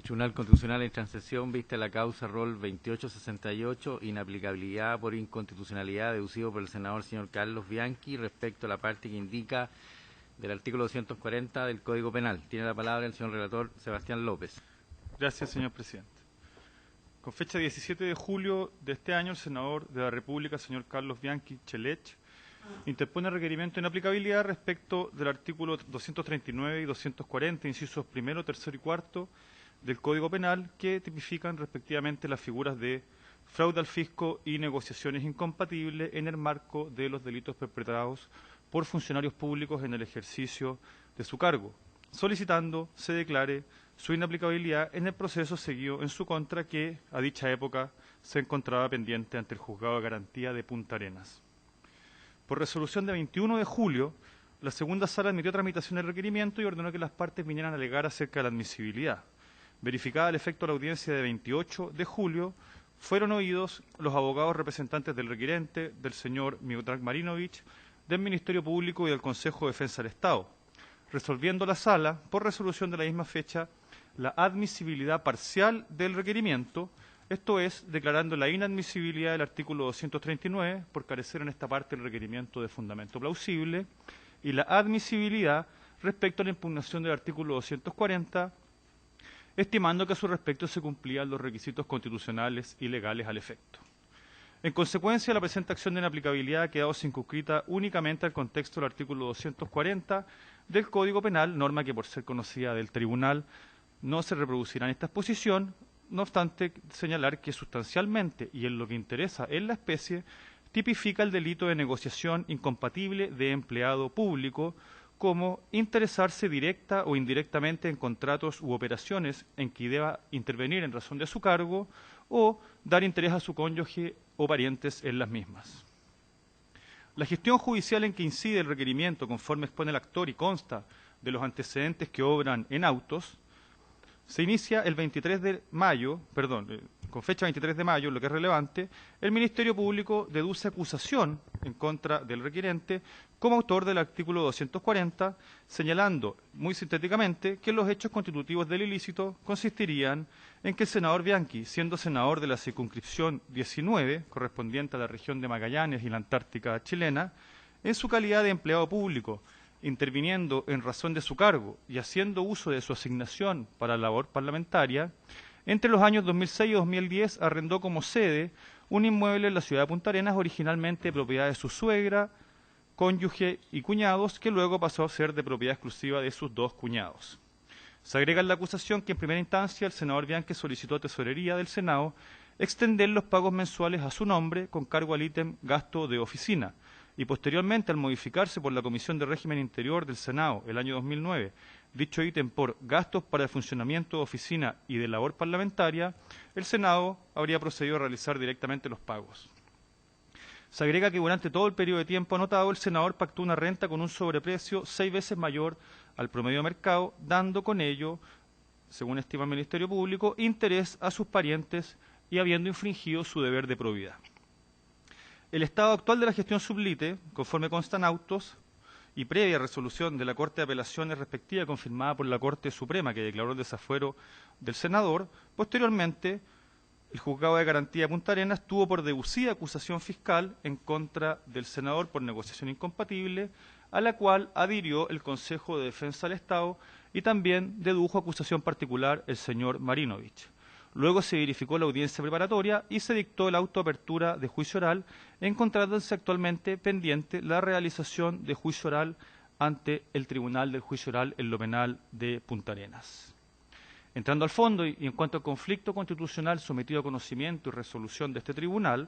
Tribunal Constitucional en transacción vista la causa rol 2868, inaplicabilidad por inconstitucionalidad deducido por el senador señor Carlos Bianchi respecto a la parte que indica del artículo 240 del Código Penal. Tiene la palabra el señor relator Sebastián López. Gracias, señor presidente. Con fecha 17 de julio de este año, el senador de la República, señor Carlos Bianchi Chelech, interpone requerimiento de inaplicabilidad respecto del artículo 239 y 240, incisos primero, tercero y cuarto, del Código Penal, que tipifican respectivamente las figuras de fraude al fisco y negociaciones incompatibles en el marco de los delitos perpetrados por funcionarios públicos en el ejercicio de su cargo, solicitando se declare su inaplicabilidad en el proceso seguido en su contra que, a dicha época, se encontraba pendiente ante el Juzgado de Garantía de Punta Arenas. Por resolución de 21 de julio, la segunda sala admitió tramitación del requerimiento y ordenó que las partes vinieran a alegar acerca de la admisibilidad. Verificada el efecto de la audiencia de 28 de julio, fueron oídos los abogados representantes del requerente, del señor Miodrag Marinovich, del Ministerio Público y del Consejo de Defensa del Estado, resolviendo la sala, por resolución de la misma fecha, la admisibilidad parcial del requerimiento, esto es, declarando la inadmisibilidad del artículo 239, por carecer en esta parte el requerimiento de fundamento plausible, y la admisibilidad respecto a la impugnación del artículo 240, estimando que a su respecto se cumplían los requisitos constitucionales y legales al efecto. En consecuencia, la presente acción de inaplicabilidad ha quedado circunscrita únicamente al contexto del artículo 240 del Código Penal, norma que por ser conocida del Tribunal no se reproducirá en esta exposición, no obstante señalar que sustancialmente y en lo que interesa en la especie, tipifica el delito de negociación incompatible de empleado público como interesarse directa o indirectamente en contratos u operaciones en que deba intervenir en razón de su cargo o dar interés a su cónyuge o parientes en las mismas. La gestión judicial en que incide el requerimiento, conforme expone el actor y consta de los antecedentes que obran en autos, se inicia el 23 de mayo, con fecha 23 de mayo, lo que es relevante, el Ministerio Público deduce acusación en contra del requerente como autor del artículo 240, señalando muy sintéticamente que los hechos constitutivos del ilícito consistirían en que el senador Bianchi, siendo senador de la circunscripción 19, correspondiente a la región de Magallanes y la Antártica chilena, en su calidad de empleado público, interviniendo en razón de su cargo y haciendo uso de su asignación para la labor parlamentaria, entre los años 2006 y 2010 arrendó como sede un inmueble en la ciudad de Punta Arenas, originalmente propiedad de su suegra, cónyuge y cuñados, que luego pasó a ser de propiedad exclusiva de sus dos cuñados. Se agrega en la acusación que en primera instancia el senador Bianchi solicitó a Tesorería del Senado extender los pagos mensuales a su nombre con cargo al ítem gasto de oficina, y posteriormente, al modificarse por la Comisión de Régimen Interior del Senado el año 2009, dicho ítem por gastos para el funcionamiento de oficina y de labor parlamentaria, el Senado habría procedido a realizar directamente los pagos. Se agrega que durante todo el periodo de tiempo anotado, el senador pactó una renta con un sobreprecio 6 veces mayor al promedio de mercado, dando con ello, según estima el Ministerio Público, interés a sus parientes y habiendo infringido su deber de probidad. El estado actual de la gestión sublite, conforme constan autos y previa resolución de la Corte de Apelaciones respectiva confirmada por la Corte Suprema que declaró el desafuero del senador, posteriormente el Juzgado de Garantía de Punta Arenas tuvo por deducida acusación fiscal en contra del senador por negociación incompatible, a la cual adhirió el Consejo de Defensa del Estado y también dedujo acusación particular el señor Marinovich. Luego se verificó la audiencia preparatoria y se dictó la autoapertura de juicio oral, encontrándose actualmente pendiente la realización de juicio oral ante el Tribunal del Juicio Oral en lo penal de Punta Arenas. Entrando al fondo y en cuanto al conflicto constitucional sometido a conocimiento y resolución de este tribunal,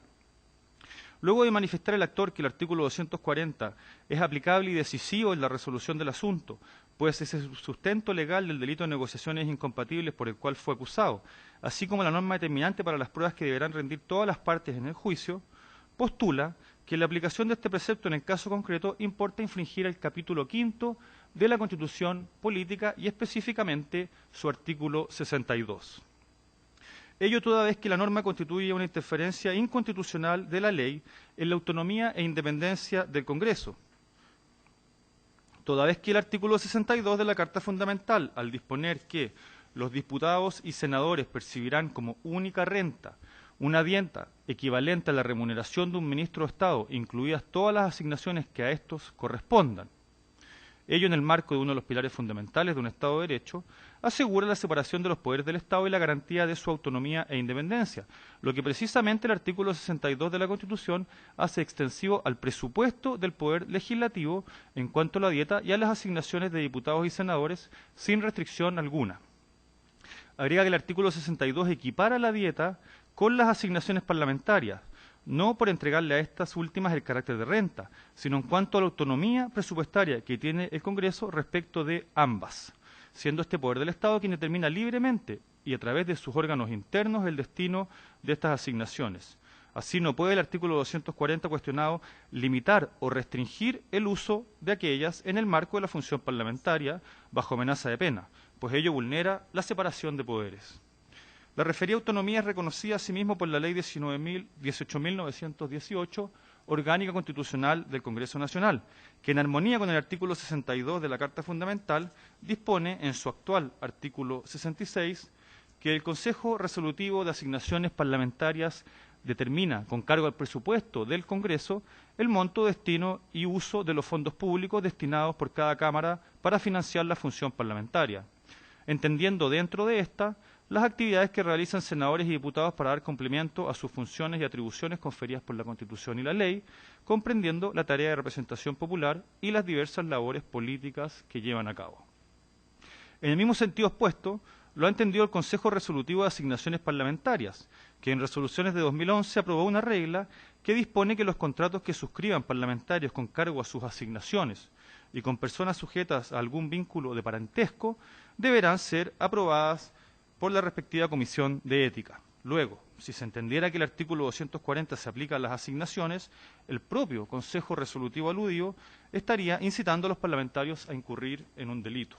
luego de manifestar el actor que el artículo 240 es aplicable y decisivo en la resolución del asunto, pues es el sustento legal del delito de negociaciones incompatibles por el cual fue acusado, así como la norma determinante para las pruebas que deberán rendir todas las partes en el juicio, postula que la aplicación de este precepto en el caso concreto importa infringir el capítulo 5 de la Constitución Política y específicamente su artículo 62. Ello toda vez que la norma constituye una interferencia inconstitucional de la ley en la autonomía e independencia del Congreso, toda vez que el artículo 62 de la Carta Fundamental, al disponer que los diputados y senadores percibirán como única renta una dieta equivalente a la remuneración de un ministro de Estado, incluidas todas las asignaciones que a estos correspondan. Ello, en el marco de uno de los pilares fundamentales de un Estado de Derecho, asegura la separación de los poderes del Estado y la garantía de su autonomía e independencia, lo que precisamente el artículo 62 de la Constitución hace extensivo al presupuesto del Poder Legislativo en cuanto a la dieta y a las asignaciones de diputados y senadores sin restricción alguna. Agrega que el artículo 62 equipara la dieta con las asignaciones parlamentarias, no por entregarle a estas últimas el carácter de renta, sino en cuanto a la autonomía presupuestaria que tiene el Congreso respecto de ambas, siendo este poder del Estado quien determina libremente y a través de sus órganos internos el destino de estas asignaciones. Así no puede el artículo 240 cuestionado limitar o restringir el uso de aquellas en el marco de la función parlamentaria bajo amenaza de pena, pues ello vulnera la separación de poderes. La referida autonomía es reconocida asimismo por la Ley 18.918, orgánica constitucional del Congreso Nacional, que en armonía con el artículo 62 de la Carta Fundamental dispone en su actual artículo 66 que el Consejo Resolutivo de Asignaciones Parlamentarias determina, con cargo al presupuesto del Congreso, el monto, destino y uso de los fondos públicos destinados por cada Cámara para financiar la función parlamentaria, entendiendo dentro de esta las actividades que realizan senadores y diputados para dar cumplimiento a sus funciones y atribuciones conferidas por la Constitución y la ley, comprendiendo la tarea de representación popular y las diversas labores políticas que llevan a cabo. En el mismo sentido expuesto, lo ha entendido el Consejo Resolutivo de Asignaciones Parlamentarias, que en resoluciones de 2011 aprobó una regla que dispone que los contratos que suscriban parlamentarios con cargo a sus asignaciones y con personas sujetas a algún vínculo de parentesco deberán ser aprobadas por la respectiva Comisión de Ética. Luego, si se entendiera que el artículo 240 se aplica a las asignaciones, el propio Consejo Resolutivo aludido estaría incitando a los parlamentarios a incurrir en un delito.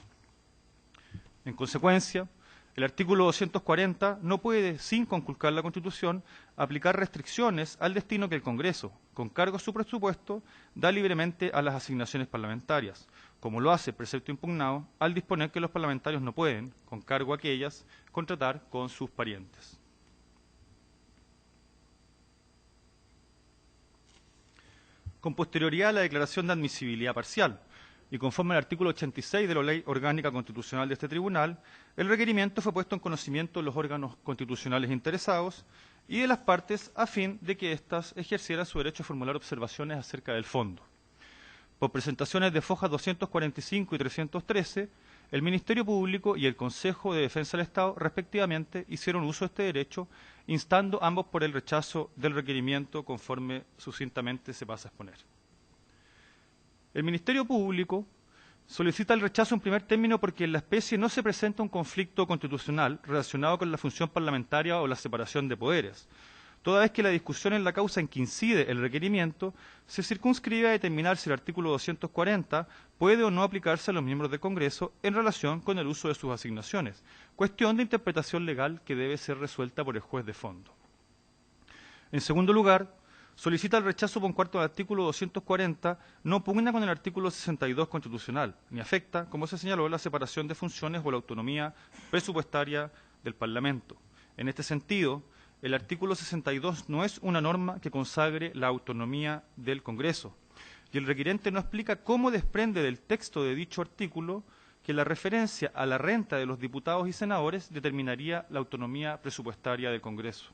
En consecuencia, el artículo 240 no puede, sin conculcar la Constitución, aplicar restricciones al destino que el Congreso, con cargo a su presupuesto, da libremente a las asignaciones parlamentarias, como lo hace el precepto impugnado al disponer que los parlamentarios no pueden, con cargo a aquellas, contratar con sus parientes. Con posterioridad a la declaración de admisibilidad parcial, y conforme al artículo 86 de la Ley Orgánica Constitucional de este Tribunal, el requerimiento fue puesto en conocimiento de los órganos constitucionales interesados y de las partes a fin de que éstas ejercieran su derecho a formular observaciones acerca del fondo. Por presentaciones de fojas 245 y 313, el Ministerio Público y el Consejo de Defensa del Estado, respectivamente, hicieron uso de este derecho, instando ambos por el rechazo del requerimiento conforme sucintamente se pasa a exponer. El Ministerio Público solicita el rechazo en primer término porque en la especie no se presenta un conflicto constitucional relacionado con la función parlamentaria o la separación de poderes, toda vez que la discusión en la causa en que incide el requerimiento se circunscribe a determinar si el artículo 240 puede o no aplicarse a los miembros del Congreso en relación con el uso de sus asignaciones, cuestión de interpretación legal que debe ser resuelta por el juez de fondo. En segundo lugar, solicita el rechazo por cuarto del artículo 240, no pugna con el artículo 62 constitucional, ni afecta, como se señaló, la separación de funciones o la autonomía presupuestaria del Parlamento. En este sentido, el artículo 62 no es una norma que consagre la autonomía del Congreso, y el requerente no explica cómo desprende del texto de dicho artículo que la referencia a la renta de los diputados y senadores determinaría la autonomía presupuestaria del Congreso.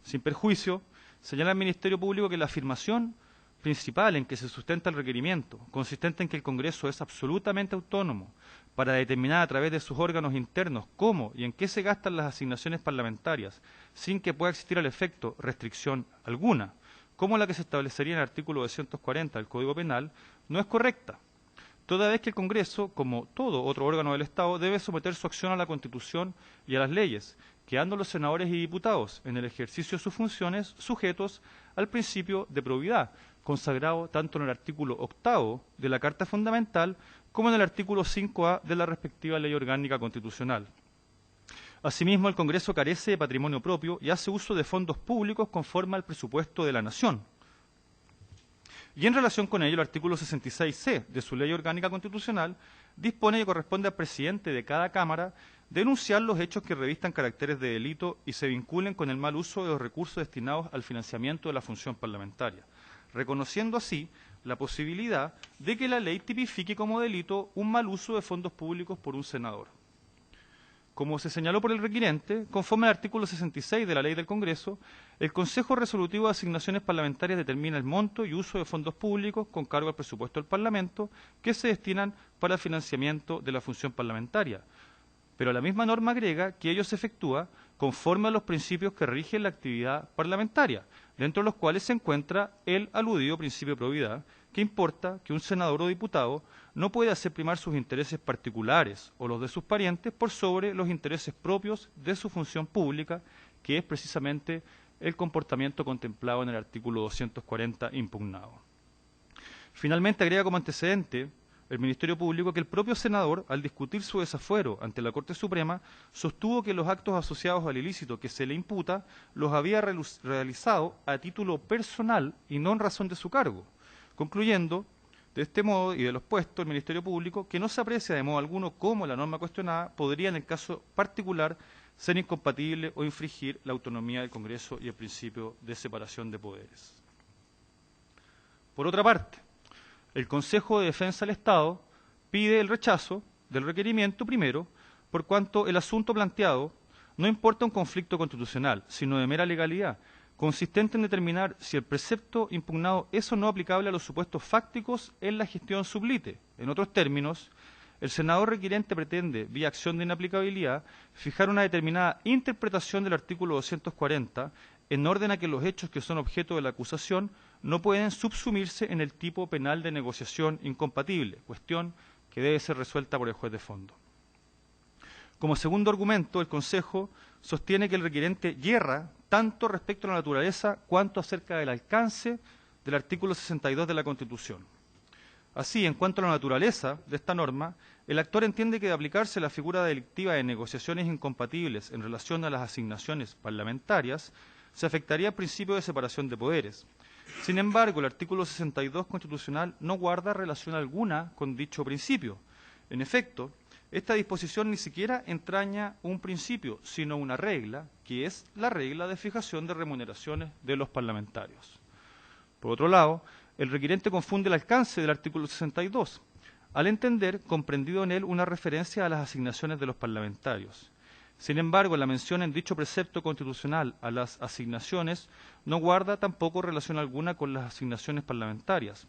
Sin perjuicio, señala el Ministerio Público que la afirmación principal en que se sustenta el requerimiento, consistente en que el Congreso es absolutamente autónomo para determinar a través de sus órganos internos cómo y en qué se gastan las asignaciones parlamentarias, sin que pueda existir al efecto restricción alguna, como la que se establecería en el artículo 240 del Código Penal, no es correcta, toda vez que el Congreso, como todo otro órgano del Estado, debe someter su acción a la Constitución y a las leyes, quedando los senadores y diputados, en el ejercicio de sus funciones, sujetos al principio de probidad, consagrado tanto en el artículo 8 de la Carta Fundamental como en el artículo 5A de la respectiva Ley Orgánica Constitucional. Asimismo, el Congreso carece de patrimonio propio y hace uso de fondos públicos conforme al presupuesto de la Nación. Y en relación con ello, el artículo 66C de su Ley Orgánica Constitucional dispone que corresponde al presidente de cada Cámara denunciar los hechos que revistan caracteres de delito y se vinculen con el mal uso de los recursos destinados al financiamiento de la función parlamentaria, reconociendo así la posibilidad de que la ley tipifique como delito un mal uso de fondos públicos por un senador. Como se señaló por el requirente, conforme al artículo 66 de la Ley del Congreso, el Consejo Resolutivo de Asignaciones Parlamentarias determina el monto y uso de fondos públicos con cargo al presupuesto del Parlamento que se destinan para el financiamiento de la función parlamentaria. Pero la misma norma agrega que ello se efectúa conforme a los principios que rigen la actividad parlamentaria, dentro de los cuales se encuentra el aludido principio de probidad, que importa que un senador o diputado no puede hacer primar sus intereses particulares o los de sus parientes por sobre los intereses propios de su función pública, que es precisamente el comportamiento contemplado en el artículo 240 impugnado. Finalmente, agrega como antecedente el Ministerio Público que el propio senador, al discutir su desafuero ante la Corte Suprema, sostuvo que los actos asociados al ilícito que se le imputa los había realizado a título personal y no en razón de su cargo, concluyendo de este modo y de los puestos el Ministerio Público que no se aprecia de modo alguno cómo la norma cuestionada podría en el caso particular ser incompatible o infringir la autonomía del Congreso y el principio de separación de poderes. Por otra parte, el Consejo de Defensa del Estado pide el rechazo del requerimiento primero, por cuanto el asunto planteado no importa un conflicto constitucional, sino de mera legalidad, consistente en determinar si el precepto impugnado es o no aplicable a los supuestos fácticos en la gestión sublite. En otros términos, el senador requirente pretende, vía acción de inaplicabilidad, fijar una determinada interpretación del artículo 240 en orden a que los hechos que son objeto de la acusación no pueden subsumirse en el tipo penal de negociación incompatible, cuestión que debe ser resuelta por el juez de fondo. Como segundo argumento, el Consejo sostiene que el requirente yerra tanto respecto a la naturaleza cuanto acerca del alcance del artículo 62 de la Constitución. Así, en cuanto a la naturaleza de esta norma, el actor entiende que de aplicarse la figura delictiva de negociaciones incompatibles en relación a las asignaciones parlamentarias, se afectaría el principio de separación de poderes. Sin embargo, el artículo 62 constitucional no guarda relación alguna con dicho principio. En efecto, esta disposición ni siquiera entraña un principio, sino una regla, que es la regla de fijación de remuneraciones de los parlamentarios. Por otro lado, el requirente confunde el alcance del artículo 62, al entender comprendido en él una referencia a las asignaciones de los parlamentarios. Sin embargo, la mención en dicho precepto constitucional a las asignaciones no guarda tampoco relación alguna con las asignaciones parlamentarias.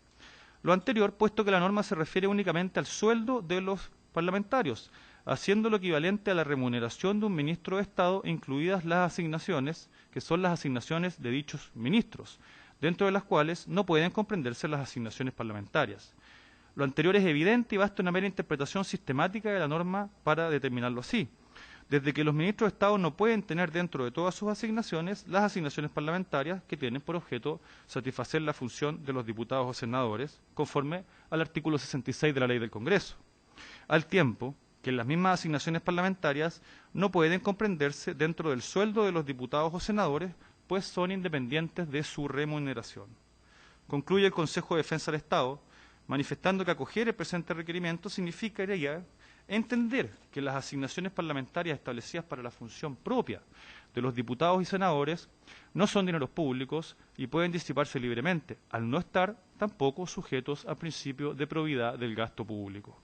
Lo anterior, puesto que la norma se refiere únicamente al sueldo de los parlamentarios, haciendo lo equivalente a la remuneración de un ministro de Estado, incluidas las asignaciones, que son las asignaciones de dichos ministros, dentro de las cuales no pueden comprenderse las asignaciones parlamentarias. Lo anterior es evidente y basta una mera interpretación sistemática de la norma para determinarlo así. Desde que los ministros de Estado no pueden tener dentro de todas sus asignaciones las asignaciones parlamentarias que tienen por objeto satisfacer la función de los diputados o senadores, conforme al artículo 66 de la Ley del Congreso, al tiempo que las mismas asignaciones parlamentarias no pueden comprenderse dentro del sueldo de los diputados o senadores, pues son independientes de su remuneración. Concluye el Consejo de Defensa del Estado, manifestando que acoger el presente requerimiento significaría entender que las asignaciones parlamentarias establecidas para la función propia de los diputados y senadores no son dineros públicos y pueden disiparse libremente, al no estar tampoco sujetos al principio de probidad del gasto público.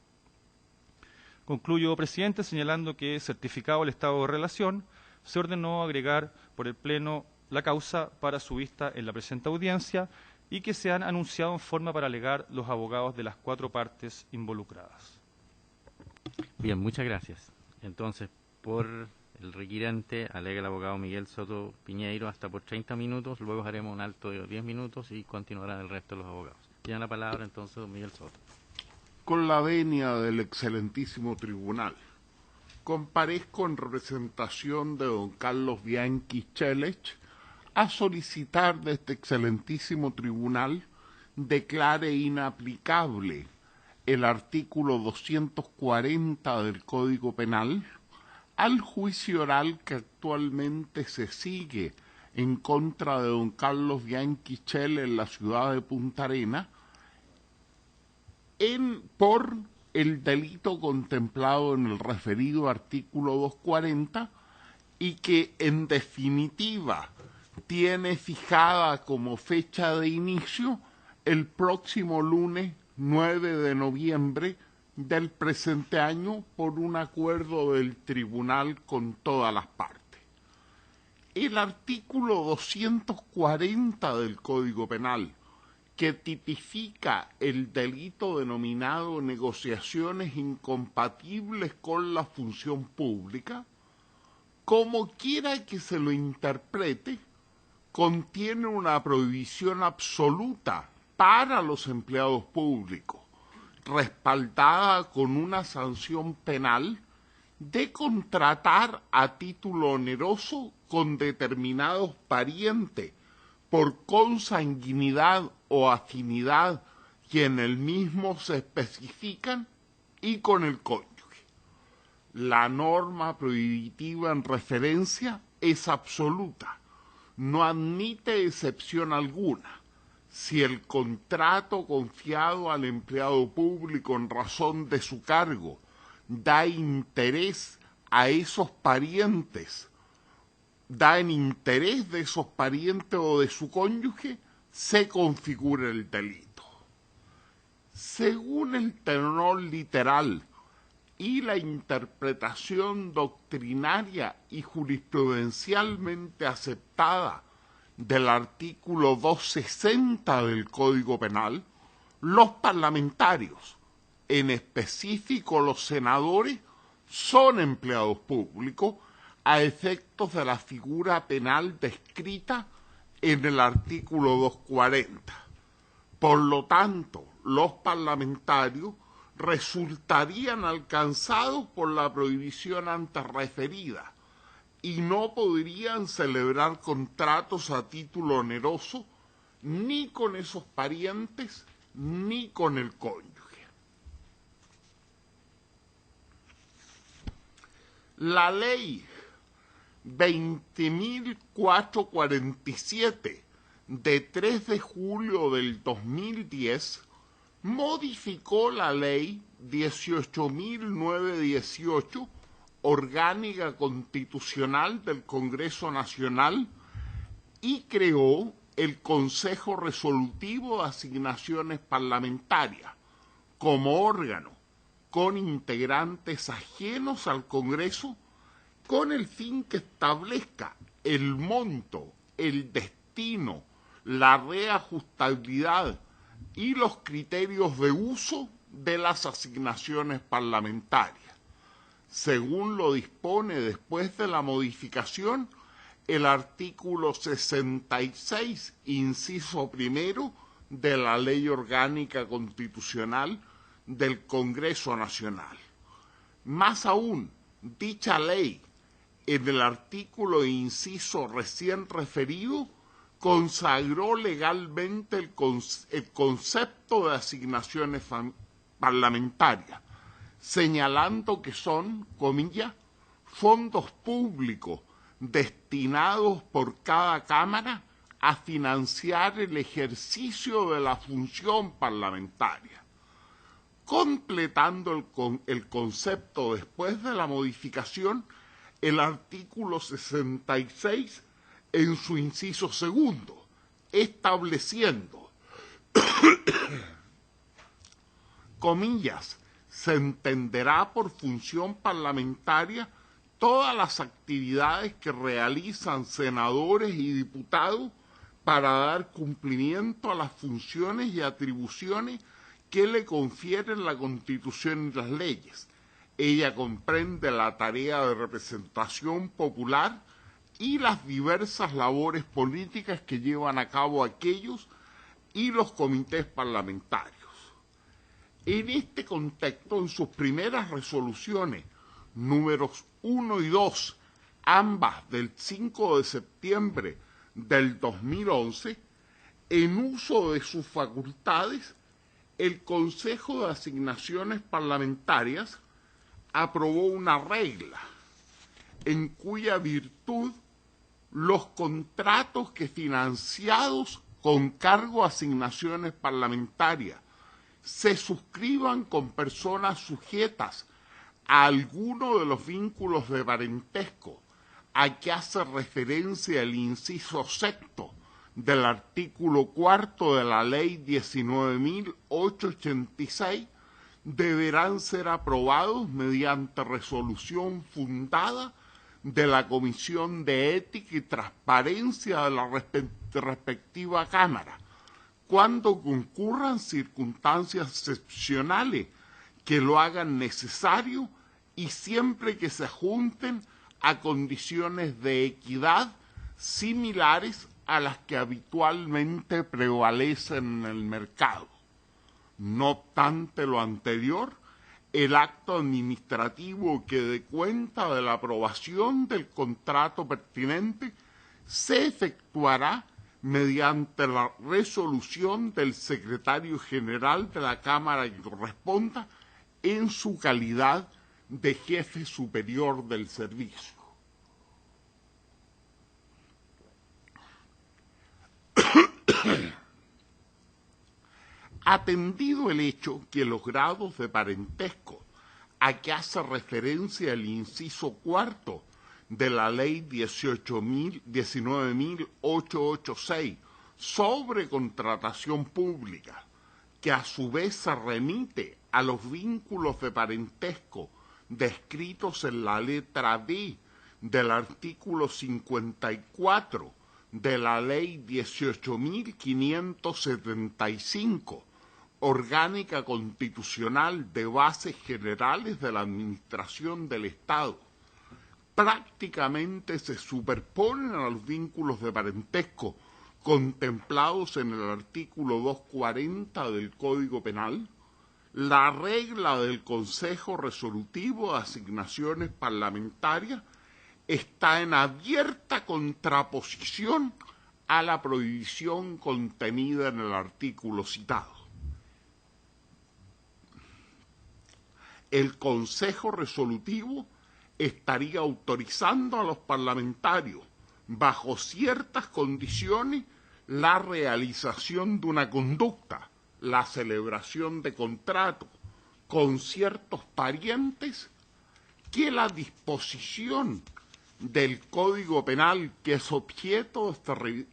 Concluyo, presidente, señalando que, certificado el estado de relación, se ordenó agregar por el Pleno la causa para su vista en la presente audiencia y que se han anunciado en forma para alegar los abogados de las 4 partes involucradas. Bien, muchas gracias. Entonces, por el requirente, alega el abogado Miguel Soto Piñeiro hasta por 30 minutos, luego haremos un alto de 10 minutos y continuarán el resto de los abogados. Tiene la palabra entonces don Miguel Soto. Con la venia del excelentísimo tribunal, comparezco en representación de don Carlos Bianchi Chelech a solicitar de este excelentísimo tribunal declare inaplicable el artículo 240 del Código Penal al juicio oral que actualmente se sigue en contra de don Carlos Bianchi Chelech en la ciudad de Punta Arenas por el delito contemplado en el referido artículo 240 y que en definitiva tiene fijada como fecha de inicio el próximo lunes 9 de noviembre del presente año por un acuerdo del tribunal con todas las partes. El artículo 240 del Código Penal, que tipifica el delito denominado negociaciones incompatibles con la función pública, como quiera que se lo interprete, contiene una prohibición absoluta para los empleados públicos, respaldada con una sanción penal de contratar a título oneroso con determinados parientes por consanguinidad o afinidad que en el mismo se especifican y con el cónyuge. La norma prohibitiva en referencia es absoluta, no admite excepción alguna. Si el contrato confiado al empleado público en razón de su cargo da interés a esos parientes, da en interés de esos parientes o de su cónyuge, se configura el delito. Según el tenor literal y la interpretación doctrinaria y jurisprudencialmente aceptada del artículo 260 del Código Penal, los parlamentarios, en específico los senadores, son empleados públicos a efectos de la figura penal descrita en el artículo 240. Por lo tanto, los parlamentarios resultarían alcanzados por la prohibición antes referida y no podrían celebrar contratos a título oneroso ni con esos parientes ni con el cónyuge. La ley 20.447 de 3 de julio del 2010 modificó la ley 18.918 orgánica constitucional del Congreso Nacional y creó el Consejo Resolutivo de Asignaciones Parlamentarias como órgano con integrantes ajenos al Congreso con el fin que establezca el monto, el destino, la reajustabilidad y los criterios de uso de las asignaciones parlamentarias, según lo dispone después de la modificación el artículo 66, inciso primero, de la Ley Orgánica Constitucional del Congreso Nacional. Más aún, dicha ley, en el artículo e inciso recién referido, consagró legalmente el concepto de asignaciones parlamentarias, señalando que son, comillas, fondos públicos destinados por cada Cámara a financiar el ejercicio de la función parlamentaria. Completando el concepto después de la modificación, el artículo 66 en su inciso segundo, estableciendo, comillas, se entenderá por función parlamentaria todas las actividades que realizan senadores y diputados para dar cumplimiento a las funciones y atribuciones que le confieren la Constitución y las leyes. Ella comprende la tarea de representación popular y las diversas labores políticas que llevan a cabo aquellos y los comités parlamentarios. En este contexto, en sus primeras resoluciones, números 1 y 2, ambas del 5 de septiembre del 2011, en uso de sus facultades, el Consejo de Asignaciones Parlamentarias aprobó una regla en cuya virtud los contratos que financiados con cargo a asignaciones parlamentarias se suscriban con personas sujetas a alguno de los vínculos de parentesco a que hace referencia el inciso sexto del artículo cuarto de la Ley 19.886, deberán ser aprobados mediante resolución fundada de la Comisión de Ética y Transparencia de la respectiva Cámara, cuando concurran circunstancias excepcionales que lo hagan necesario y siempre que se junten a condiciones de equidad similares a las que habitualmente prevalecen en el mercado. No obstante lo anterior, el acto administrativo que dé cuenta de la aprobación del contrato pertinente se efectuará mediante la resolución del secretario general de la Cámara que corresponda en su calidad de jefe superior del servicio. Atendido el hecho que los grados de parentesco a que hace referencia el inciso cuarto de la Ley 19.886 sobre contratación pública, que a su vez se remite a los vínculos de parentesco descritos en la letra B del artículo 54 de la Ley 18.575, orgánica constitucional de bases generales de la administración del Estado, prácticamente se superponen a los vínculos de parentesco contemplados en el artículo 240 del Código Penal, la regla del Consejo Resolutivo de Asignaciones Parlamentarias está en abierta contraposición a la prohibición contenida en el artículo citado. El Consejo Resolutivo estaría autorizando a los parlamentarios, bajo ciertas condiciones, la realización de una conducta, la celebración de contratos con ciertos parientes, que la disposición del Código Penal que es objeto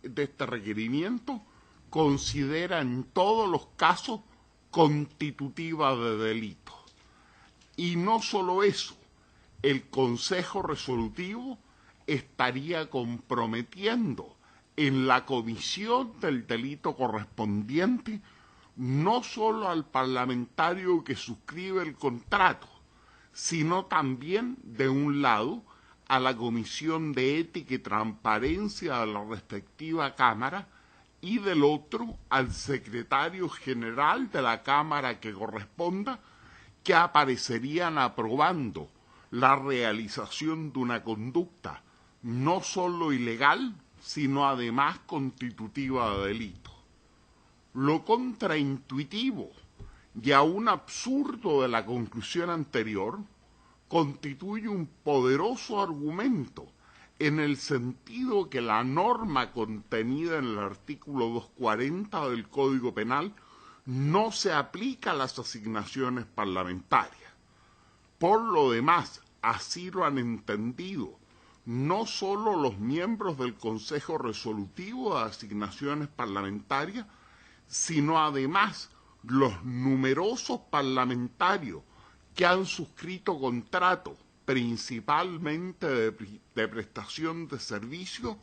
de este requerimiento considera en todos los casos constitutiva de delito. Y no solo eso, el Consejo Resolutivo estaría comprometiendo en la comisión del delito correspondiente no solo al parlamentario que suscribe el contrato, sino también, de un lado, a la Comisión de Ética y Transparencia de la respectiva Cámara y del otro al secretario general de la Cámara que corresponda, que aparecerían aprobando la realización de una conducta no solo ilegal, sino además constitutiva de delito. Lo contraintuitivo y aún absurdo de la conclusión anterior constituye un poderoso argumento en el sentido que la norma contenida en el artículo 240 del Código Penal no se aplica a las asignaciones parlamentarias. Por lo demás, así lo han entendido no solo los miembros del Consejo Resolutivo de Asignaciones Parlamentarias, sino además los numerosos parlamentarios que han suscrito contratos, principalmente de prestación de servicios,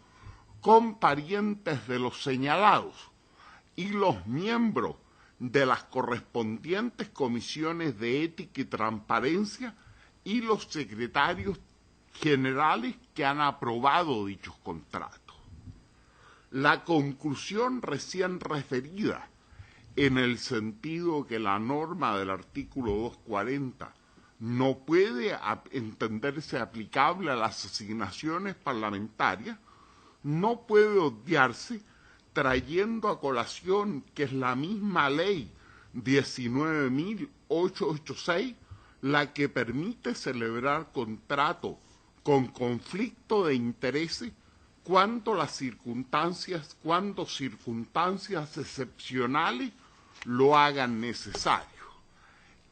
con parientes de los señalados, y los miembros de las correspondientes comisiones de ética y transparencia y los secretarios generales que han aprobado dichos contratos. La conclusión recién referida, en el sentido que la norma del artículo 240 no puede entenderse aplicable a las asignaciones parlamentarias, no puede obviarse trayendo a colación que es la misma ley 19.886 la que permite celebrar contratos con conflicto de intereses cuando circunstancias excepcionales lo hagan necesario,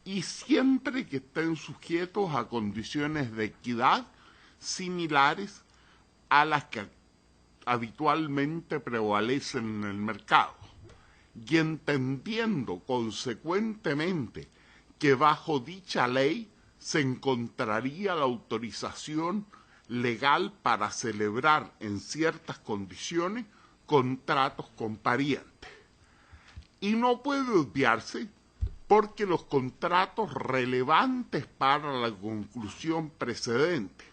y siempre que estén sujetos a condiciones de equidad similares a las que habitualmente prevalecen en el mercado, y entendiendo consecuentemente que bajo dicha ley se encontraría la autorización legal para celebrar en ciertas condiciones contratos con parientes. Y no puede obviarse porque los contratos relevantes para la conclusión precedente,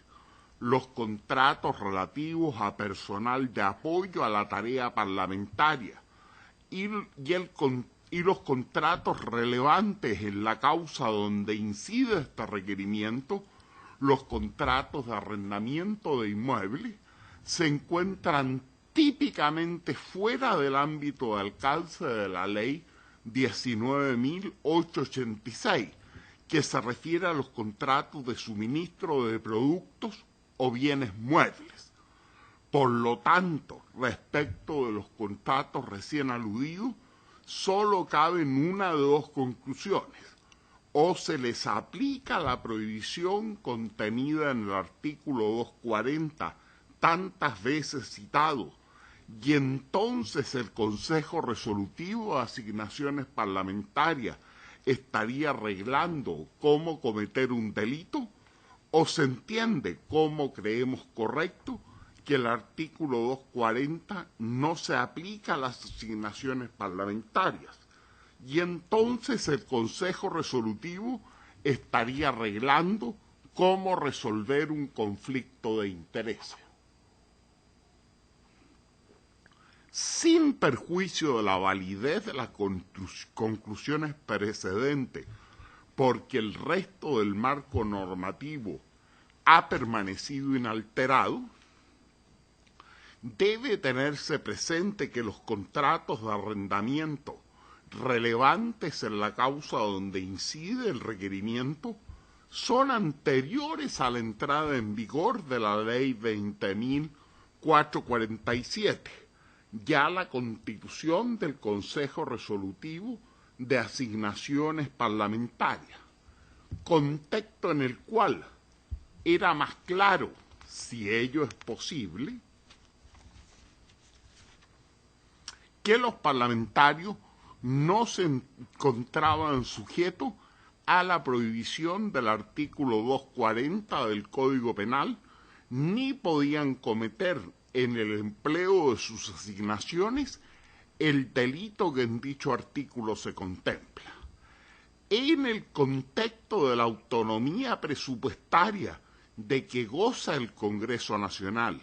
los contratos relativos a personal de apoyo a la tarea parlamentaria y los contratos relevantes en la causa donde incide este requerimiento, los contratos de arrendamiento de inmuebles, se encuentran típicamente fuera del ámbito de alcance de la ley 19.886, que se refiere a los contratos de suministro de productos o bienes muebles. Por lo tanto, respecto de los contratos recién aludidos, solo caben una de dos conclusiones: o se les aplica la prohibición contenida en el artículo 240 tantas veces citado, y entonces el Consejo Resolutivo de Asignaciones Parlamentarias estaría arreglando cómo cometer un delito, o se entiende, como creemos correcto, que el artículo 240 no se aplica a las asignaciones parlamentarias, y entonces el Consejo Resolutivo estaría arreglando cómo resolver un conflicto de intereses. Sin perjuicio de la validez de las conclusiones precedentes, porque el resto del marco normativo ha permanecido inalterado, debe tenerse presente que los contratos de arrendamiento relevantes en la causa donde incide el requerimiento son anteriores a la entrada en vigor de la Ley 20.447, ya la constitución del Consejo Resolutivo de Asignaciones Parlamentarias, contexto en el cual era más claro, si ello es posible, que los parlamentarios no se encontraban sujetos a la prohibición del artículo 240 del Código Penal, ni podían cometer en el empleo de sus asignaciones el delito que en dicho artículo se contempla. En el contexto de la autonomía presupuestaria de que goza el Congreso Nacional,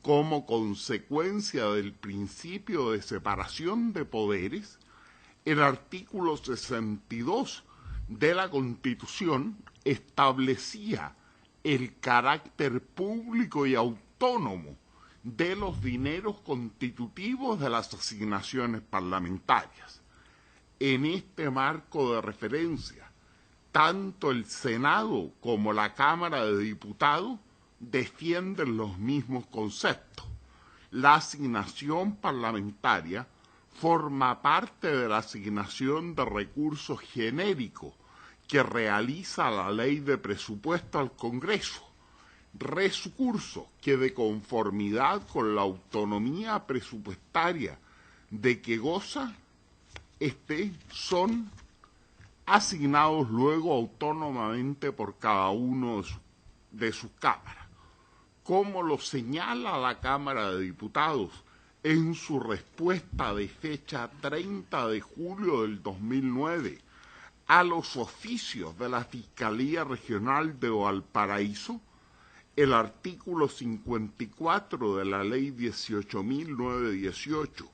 como consecuencia del principio de separación de poderes, el artículo 62 de la Constitución establecía el carácter público y autónomo de los dineros constitutivos de las asignaciones parlamentarias. En este marco de referencia, tanto el Senado como la Cámara de Diputados defienden los mismos conceptos. La asignación parlamentaria forma parte de la asignación de recursos genéricos que realiza la Ley de Presupuesto al Congreso, recursos que de conformidad con la autonomía presupuestaria de que goza, son asignados luego autónomamente por cada uno de sus cámaras. Como lo señala la Cámara de Diputados en su respuesta de fecha 30 de julio del 2009 a los oficios de la Fiscalía Regional de Valparaíso, el artículo 54 de la Ley 18.918,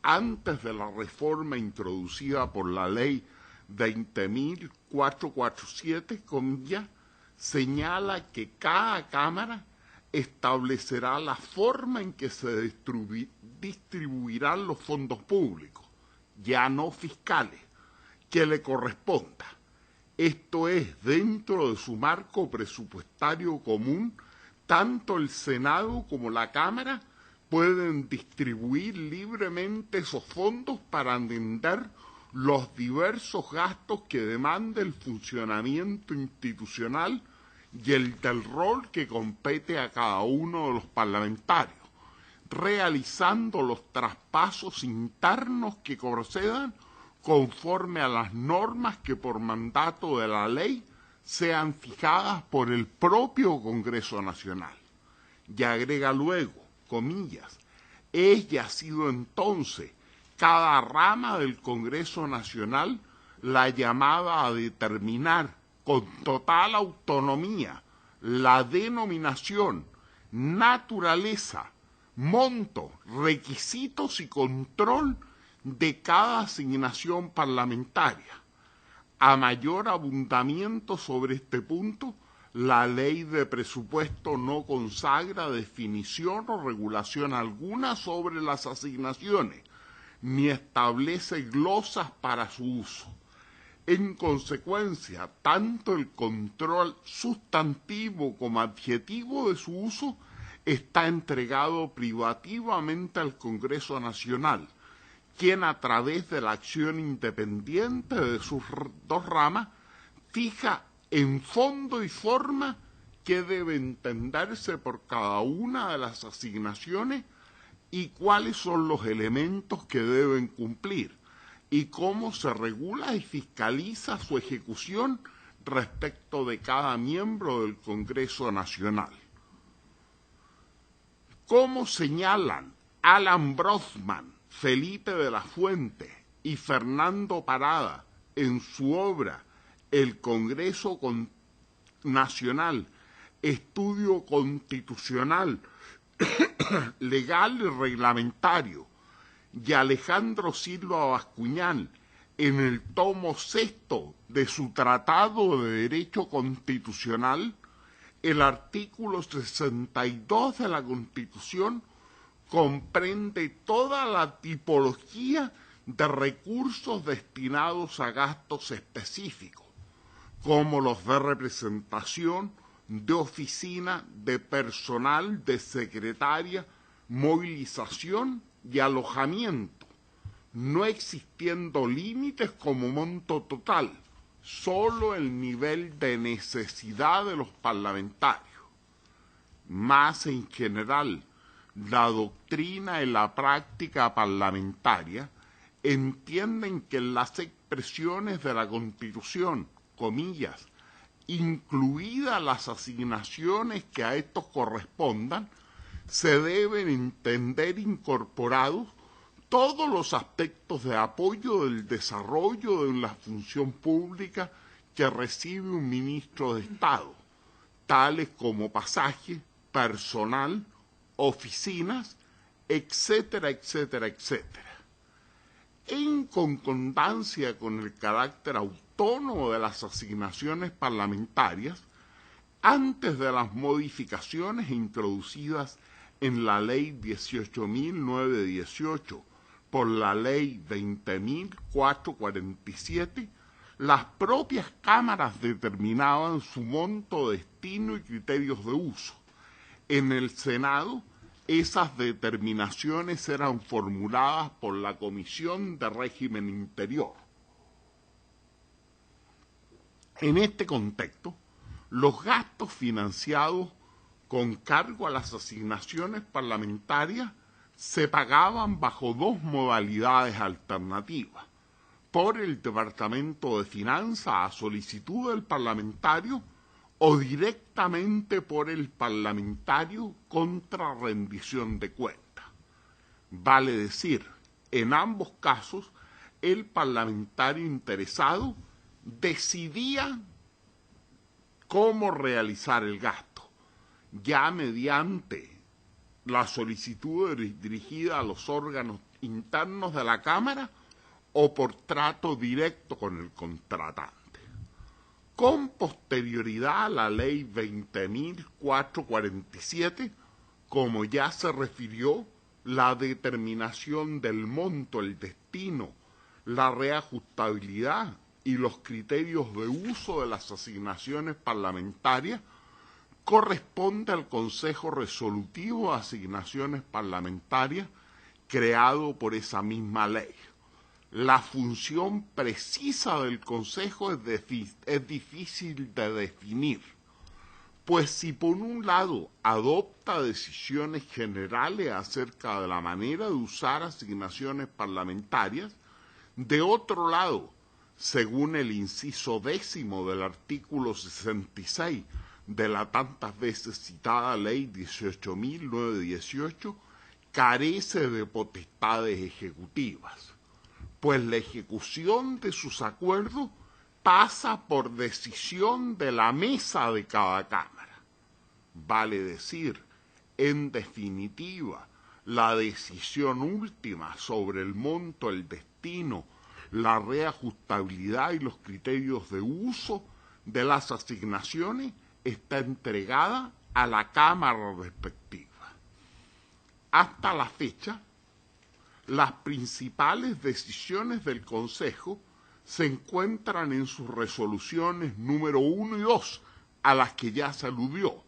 antes de la reforma introducida por la Ley 20.447, señala que cada Cámara establecerá la forma en que se distribuirán los fondos públicos, ya no fiscales, que le corresponda. Esto es, dentro de su marco presupuestario común, tanto el Senado como la Cámara pueden distribuir libremente esos fondos para atender los diversos gastos que demanda el funcionamiento institucional y el del rol que compete a cada uno de los parlamentarios, realizando los traspasos internos que procedan conforme a las normas que por mandato de la ley sean fijadas por el propio Congreso Nacional. Y agrega luego, comillas, ella ha sido entonces cada rama del Congreso Nacional la llamada a determinar con total autonomía la denominación, naturaleza, monto, requisitos y control de cada asignación parlamentaria. A mayor abundamiento sobre este punto, la ley de presupuesto no consagra definición o regulación alguna sobre las asignaciones, ni establece glosas para su uso. En consecuencia, tanto el control sustantivo como adjetivo de su uso está entregado privativamente al Congreso Nacional, quien a través de la acción independiente de sus dos ramas fija en fondo y forma qué debe entenderse por cada una de las asignaciones y cuáles son los elementos que deben cumplir y cómo se regula y fiscaliza su ejecución respecto de cada miembro del Congreso Nacional. Como señalan Alan Brothman, Felipe de la Fuente y Fernando Parada en su obra El Congreso Nacional, Estudio Constitucional, Legal y Reglamentario, y Alejandro Silva Bascuñán en el tomo 6 de su Tratado de Derecho Constitucional, el artículo 62 de la Constitución comprende toda la tipología de recursos destinados a gastos específicos, como los de representación, de oficina, de personal, de secretaria, movilización y alojamiento, no existiendo límites como monto total, solo el nivel de necesidad de los parlamentarios. Más en general, la doctrina y la práctica parlamentaria entienden que las expresiones de la Constitución, comillas, incluidas las asignaciones que a estos correspondan, se deben entender incorporados todos los aspectos de apoyo del desarrollo de la función pública que recibe un ministro de Estado, tales como pasaje, personal, oficinas, etcétera, etcétera, etcétera. En concordancia con el carácter autónomo de las asignaciones parlamentarias, antes de las modificaciones introducidas en la Ley 18.918 por la Ley 20.447, las propias cámaras determinaban su monto, destino y criterios de uso. En el Senado, esas determinaciones eran formuladas por la Comisión de Régimen Interior. En este contexto, los gastos financiados con cargo a las asignaciones parlamentarias se pagaban bajo dos modalidades alternativas: por el Departamento de Finanzas a solicitud del parlamentario o directamente por el parlamentario contra rendición de cuentas. Vale decir, en ambos casos, el parlamentario interesado decidía cómo realizar el gasto, ya mediante la solicitud dirigida a los órganos internos de la Cámara o por trato directo con el contratante. Con posterioridad a la Ley 20.447, como ya se refirió, la determinación del monto, el destino, la reajustabilidad y los criterios de uso de las asignaciones parlamentarias corresponde al Consejo Resolutivo de Asignaciones Parlamentarias creado por esa misma ley. la función precisa del Consejo es difícil de definir, pues si por un lado adopta decisiones generales acerca de la manera de usar asignaciones parlamentarias, de otro lado, según el inciso 10 del artículo 66 de la tantas veces citada Ley 18.918, carece de potestades ejecutivas, pues la ejecución de sus acuerdos pasa por decisión de la mesa de cada Cámara. Vale decir, en definitiva, la decisión última sobre el monto, el destino, la reajustabilidad y los criterios de uso de las asignaciones está entregada a la Cámara respectiva. Hasta la fecha, las principales decisiones del Consejo se encuentran en sus resoluciones número 1 y 2, a las que ya se aludió,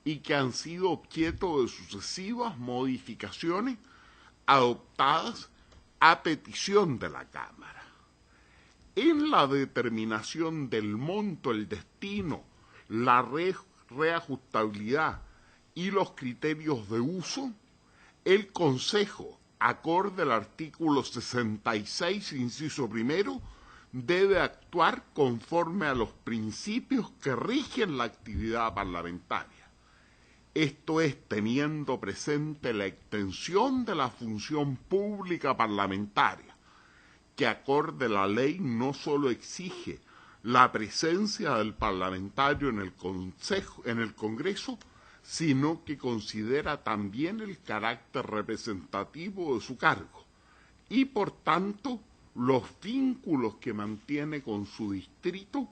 y que han sido objeto de sucesivas modificaciones adoptadas a petición de la Cámara. En la determinación del monto, el destino, la reajustabilidad y los criterios de uso, el Consejo, acorde al artículo 66, inciso primero, debe actuar conforme a los principios que rigen la actividad parlamentaria. Esto es, teniendo presente la extensión de la función pública parlamentaria, que acorde la ley no solo exige la presencia del parlamentario en el Congreso, sino que considera también el carácter representativo de su cargo y, por tanto, los vínculos que mantiene con su distrito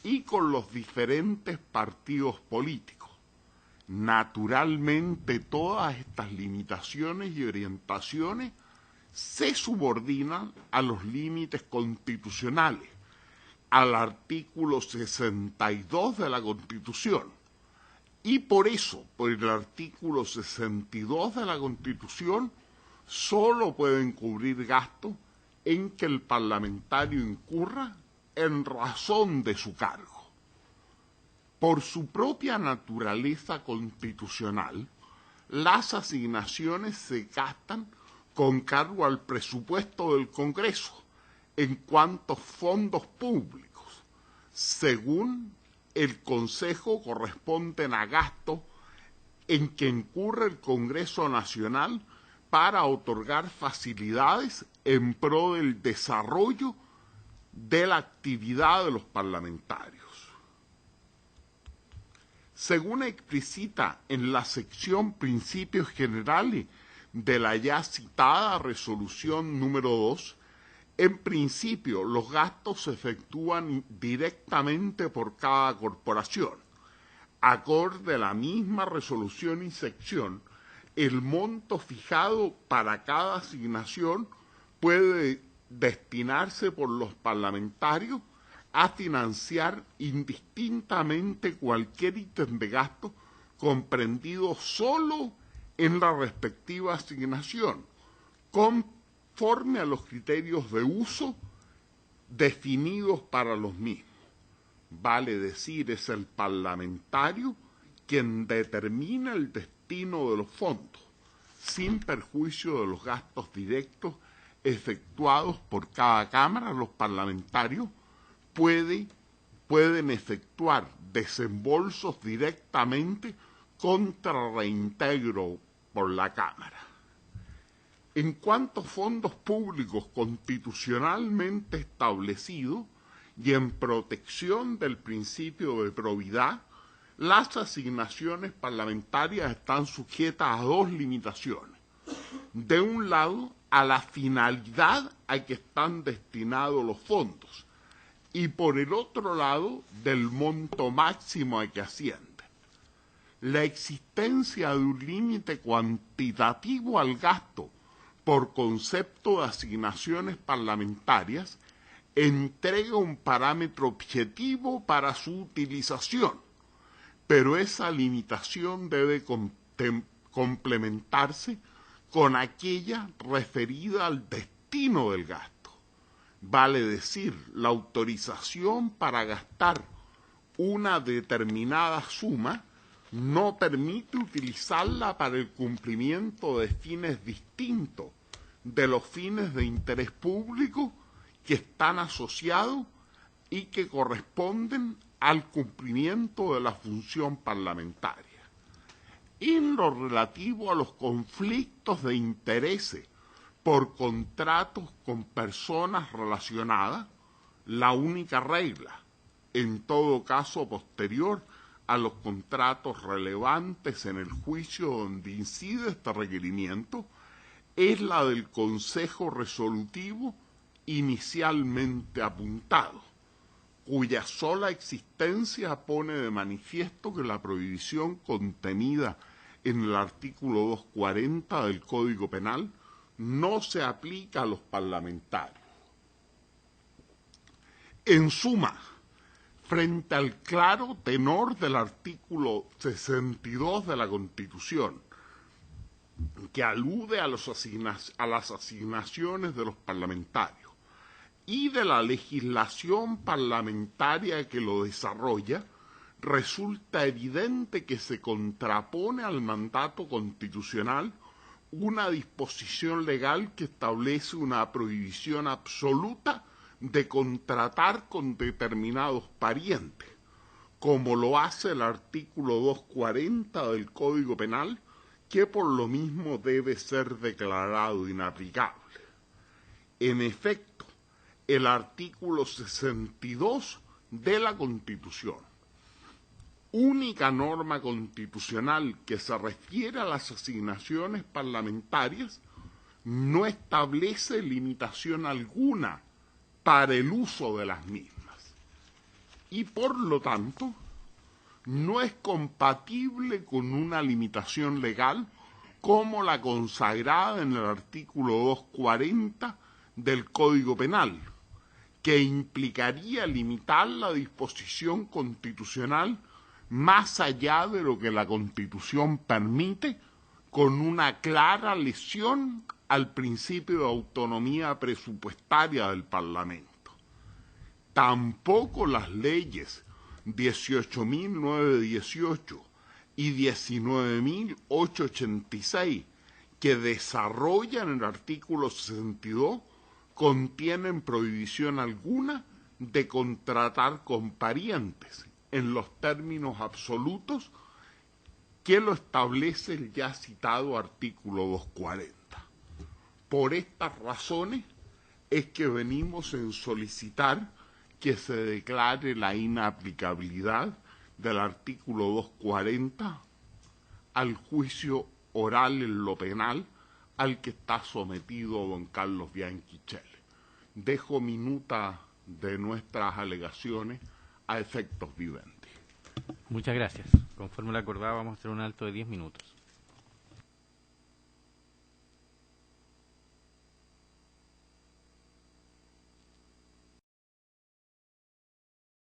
y con los diferentes partidos políticos. Naturalmente, todas estas limitaciones y orientaciones se subordinan a los límites constitucionales, al artículo 62 de la Constitución. Y por eso, por el artículo 62 de la Constitución, solo pueden cubrir gastos en que el parlamentario incurra en razón de su cargo. Por su propia naturaleza constitucional, las asignaciones se gastan con cargo al presupuesto del Congreso en cuanto a fondos públicos, según el Consejo corresponden a gastos en que incurre el Congreso Nacional para otorgar facilidades en pro del desarrollo de la actividad de los parlamentarios. Según explicita en la sección Principios Generales de la ya citada resolución número 2, en principio, los gastos se efectúan directamente por cada corporación. Acorde a la misma resolución y sección, el monto fijado para cada asignación puede destinarse por los parlamentarios a financiar indistintamente cualquier ítem de gasto comprendido solo en la respectiva asignación, conforme a los criterios de uso definidos para los mismos. Vale decir, es el parlamentario quien determina el destino de los fondos, sin perjuicio de los gastos directos efectuados por cada Cámara. Los parlamentarios pueden efectuar desembolsos directamente contra reintegro por la Cámara. En cuanto a fondos públicos constitucionalmente establecidos y en protección del principio de probidad, las asignaciones parlamentarias están sujetas a dos limitaciones. De un lado, a la finalidad a que están destinados los fondos, y por el otro lado, del monto máximo a que asciende. La existencia de un límite cuantitativo al gasto por concepto de asignaciones parlamentarias entrega un parámetro objetivo para su utilización, pero esa limitación debe complementarse con aquella referida al destino del gasto. vale decir, la autorización para gastar una determinada suma no permite utilizarla para el cumplimiento de fines distintos de los fines de interés público que están asociados y que corresponden al cumplimiento de la función parlamentaria. En lo relativo a los conflictos de intereses por contratos con personas relacionadas, la única regla, en todo caso posterior a los contratos relevantes en el juicio donde incide este requerimiento, es la del Consejo Resolutivo inicialmente apuntado, cuya sola existencia pone de manifiesto que la prohibición contenida en el artículo 240 del Código Penal no se aplica a los parlamentarios. En suma, frente al claro tenor del artículo 62 de la Constitución, que alude a las asignaciones de los parlamentarios, y de la legislación parlamentaria que lo desarrolla, resulta evidente que se contrapone al mandato constitucional una disposición legal que establece una prohibición absoluta de contratar con determinados parientes, como lo hace el artículo 240 del Código Penal, que por lo mismo debe ser declarado inaplicable. En efecto, el artículo 62 de la Constitución, única norma constitucional que se refiere a las asignaciones parlamentarias, no establece limitación alguna para el uso de las mismas y por lo tanto no es compatible con una limitación legal como la consagrada en el artículo 240 del Código Penal, que implicaría limitar la disposición constitucional más allá de lo que la Constitución permite, con una clara lesión al principio de autonomía presupuestaria del Parlamento. Tampoco las leyes 18.918 y 19.886, que desarrollan el artículo 62, contienen prohibición alguna de contratar con parientes en los términos absolutos que lo establece el ya citado artículo 240. Por estas razones es que venimos en solicitar que se declare la inaplicabilidad del artículo 240 al juicio oral en lo penal al que está sometido don Carlos Bianchi Chele. Dejo minuta de nuestras alegaciones a efectos viventes. Muchas gracias. Conforme lo acordado, vamos a hacer un alto de 10 minutos.